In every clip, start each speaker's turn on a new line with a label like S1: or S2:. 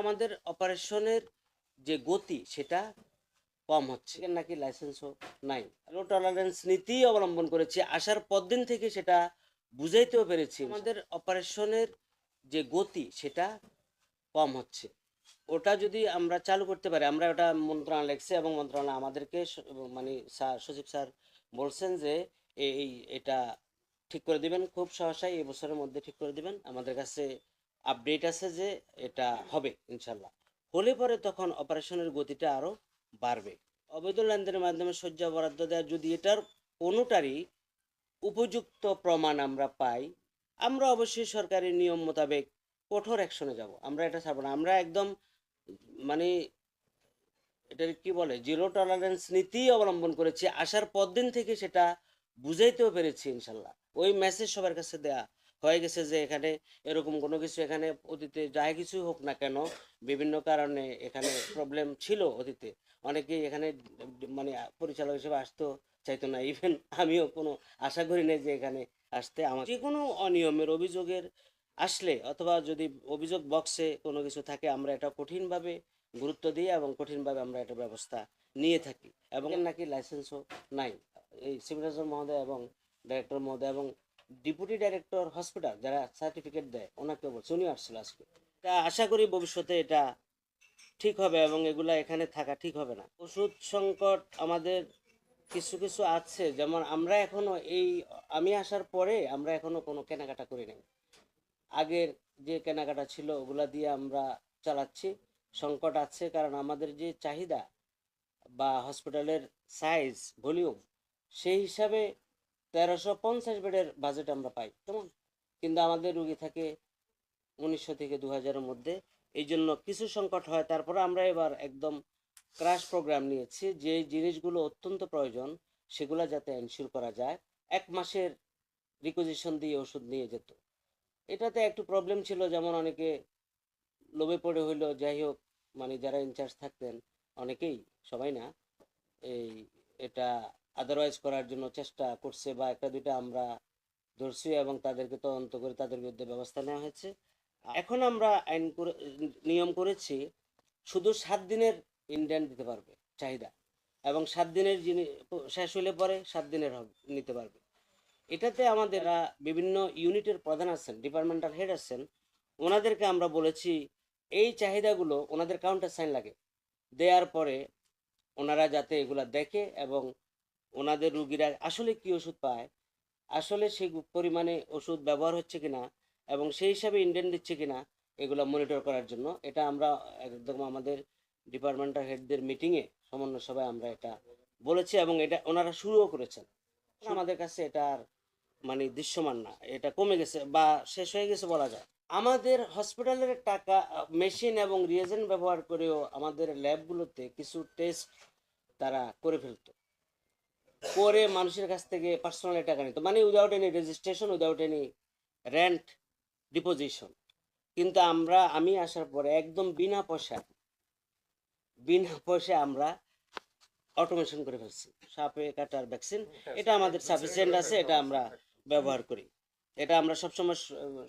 S1: আমাদের অপারেশনের যে গতি সেটা কম হচ্ছে নাকি লাইসেন্সও নাই, লো টলারেন্স নীতি অবলম্বন করেছি। আসার পর দিন থেকে সেটা বুঝাইতেও পেরেছি আমাদের অপারেশনের যে গতি সেটা কম হচ্ছে। ওটা যদি আমরা চালু করতে পারি, আমরা ওটা মন্ত্রণালয় লিখছে এবং মন্ত্রণালয় আমাদেরকে মানে সচিব স্যার বলছেন যে এই এটা ঠিক করে দিবেন, খুব সহসাই এই বছরের মধ্যে ঠিক করে দিবেন। আমাদের কাছে আপডেট আছে যে এটা হবে ইনশাল্লাহ। হলে পরে তখন অপারেশনের গতিটা আরও বাড়বে। অবৈধ লেনদেনের মাধ্যমে শয্যা বরাদ্দ দেওয়া, যদি এটার কোনোটারই উপযুক্ত প্রমাণ আমরা পাই, আমরা অবশ্যই সরকারি নিয়ম মোতাবেক কঠোর অ্যাকশনে যাব। আমরা এটা ছাড়বো না। আমরা একদম মানে এটার কি বলে জিরো টলারেন্স নীতি অবলম্বন করেছি। আসার পর দিন থেকে সেটা বুঝাইতেও পেরেছি ইনশাল্লাহ। ওই মেসেজ সবার কাছে দেয়া হয়ে গেছে যে এখানে এরকম কোনো কিছু, এখানে অতীতে যাই কিছু হোক না কেন, বিভিন্ন কারণে এখানে প্রবলেম ছিল অতীতে। অনেকেই এখানে মানে পরিচালক হিসেবে আসতেও চাইতো না। ইভেন আমিও কোনো আশা করি নাই যে এখানে আসতে। আমার যে কোনো অনিয়মের অভিযোগের আসলে, অথবা যদি অভিযোগ বক্সে কোনো কিছু থাকে, আমরা এটা কঠিনভাবে গুরুত্ব দিই এবং কঠিনভাবে আমরা এটা ব্যবস্থা নিয়ে থাকি। এবং নাকি লাইসেন্সও নাই। এই সিভিল সার্জন মহোদয় এবং ডাইরেক্টর মহোদয় এবং ডেপুটি ডাইরেক্টর হসপিটাল যারা সার্টিফিকেট দেয় ওনাকে বলছে, উনি আসছিল আজকে। তা আশা করি ভবিষ্যতে এটা ঠিক হবে এবং এগুলা এখানে থাকা ঠিক হবে না। ওষুধ সংকট আমাদের কিছু কিছু আছে, যেমন আমরা এখনো এই আমি আসার পরে আমরা এখনো কোনো কেনাকাটা করি নাই। আগের যে কেনাকাটা ছিল ওগুলা দিয়ে আমরা চালাচ্ছি। সংকট আছে কারণ আমাদের যে চাহিদা বা হসপিটালের সাইজ ভলিউম সেই হিসাবে 1350 বেডের বাজেট আমরা পাই কেমন, কিন্তু আমাদের রুগী থাকে 1900 থেকে 2000-এর মধ্যে। এই জন্য কিছু সংকট হয়। তারপরে আমরা এবার একদম ক্রাশ প্রোগ্রাম নিয়েছি, যে জিনিসগুলো অত্যন্ত প্রয়োজন সেগুলো যাতে এনশিওর করা যায়। 1 মাসের রিকুইজিশন দিয়ে ওষুধ নিয়ে যেত। এটাতে একটু প্রবলেম ছিল, যেমন অনেকে লোভে পড়ে হইলো, যাই হোক, মানে যারা ইনচার্জ থাকতেন অনেকেই, সবাই না, এই এটা আদারওয়াইজ করার জন্য চেষ্টা করছে, বা একটা দুইটা আমরা ধরছি এবং তাদেরকে তদন্ত করে তাদের বিরুদ্ধে ব্যবস্থা নেওয়া হয়েছে। এখন আমরা আইন করে নিয়ম করেছি, শুধু 7 দিনের ইন্ডিয়ান দিতে পারবে চাহিদা, এবং 7 দিনের জিনিস শেষ হলে পরে 7 দিনের নিতে পারবে। এটাতে আমাদের বিভিন্ন ইউনিটের প্রধান আছেন, ডিপার্টমেন্টাল হেড আছেন, ওনাদেরকে আমরা বলেছি এই চাহিদাগুলো ওনাদের কাউন্টার সাইন লাগে দেওয়ার পরে ওনারা যাতে এগুলা দেখে এবং ওনাদের রুগীরা আসলে কি ওষুধ পায়, আসলে সেই পরিমাণে ওষুধ ব্যবহার হচ্ছে কিনা এবং সেই হিসাবে ইন্ডেন্ট দিচ্ছে কিনা, এগুলো মনিটর করার জন্য এটা আমরা একদম আমাদের ডিপার্টমেন্টাল হেডদের মিটিংয়ে সমন্বয় সভায় আমরা এটা বলেছি এবং এটা ওনারা শুরুও করেছেন। আমাদের কাছে এটা আর মানে দৃশ্যমান না, এটা কমে গেছে বা শেষ হয়ে গেছে বলা যায়। আমাদের হসপিটালের টাকা, মেশিন এবং রিয়েজেন্ট ব্যবহার করেও আমাদের ল্যাবগুলোতে কিছু টেস্ট তারা করে ফেলতো, করে মানুষের কাছ থেকে পার্সোনালি টাকা নিত, মানে without any registration, without any rent deposition. কিন্তু আমি আসার পরে একদম বিনা পয়সায় আমরা অটোমেশন করে ফেলছি। সাপে কাটার ভ্যাকসিন, এটা আমাদের সাফিসিয়েন্ট আছে, এটা আমরা ব্যবহার করি। এটা আমরা সবসময়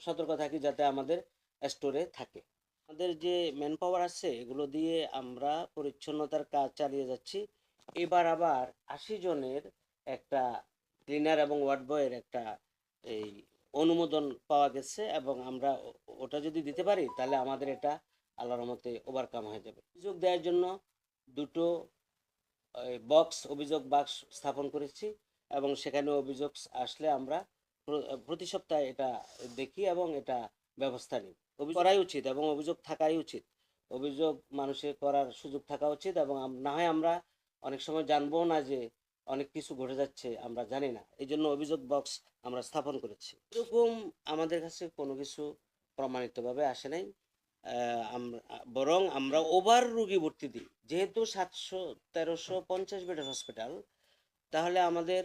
S1: সতর্ক থাকি যাতে আমাদের স্টোরে থাকে। আমাদের যে ম্যান পাওয়ার আছে এগুলো দিয়ে আমরা পরিচ্ছন্নতার কাজ চালিয়ে যাচ্ছি। এবার আবার 80 জনের একটা ক্লিনার এবং ওয়ার্ড বয়ের একটা এই অনুমোদন পাওয়া গেছে এবং আমরা ওটা যদি দিতে পারি তাহলে আমাদের এটা আল্লাহর রহমতে ওভারকাম হয়ে যাবে। অভিযোগ দেওয়ার জন্য দুটো অভিযোগ বাক্স স্থাপন করেছি এবং সেখানে অভিযোগ আসলে আমরা প্রতি সপ্তাহে এটা দেখি এবং এটা ব্যবস্থা নিই। অভিযোগ করাই উচিত এবং অভিযোগ থাকাই উচিত। অভিযোগ মানুষের করার সুযোগ থাকা উচিত এবং না হয় আমরা অনেক সময় জানবো না যে অনেক কিছু ঘটে যাচ্ছে, আমরা জানি না, এই জন্য অভিযোগ বক্স আমরা স্থাপন করেছি। এরকম আমাদের কাছে কোনো কিছু প্রমাণিতভাবে আসে নাই। আমরা বরং আমরা ওভার রুগী ভর্তি দিই, যেহেতু 1350 বেডের হসপিটাল, তাহলে আমাদের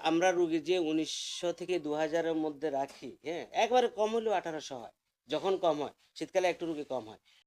S1: আমরা রুগী যে 1900 থেকে 2000-এর মধ্যে রাখি, হ্যাঁ, একবারে কম হলেও 1800 হয়। যখন কম হয়, শীতকালে একটু রুগী কম হয়।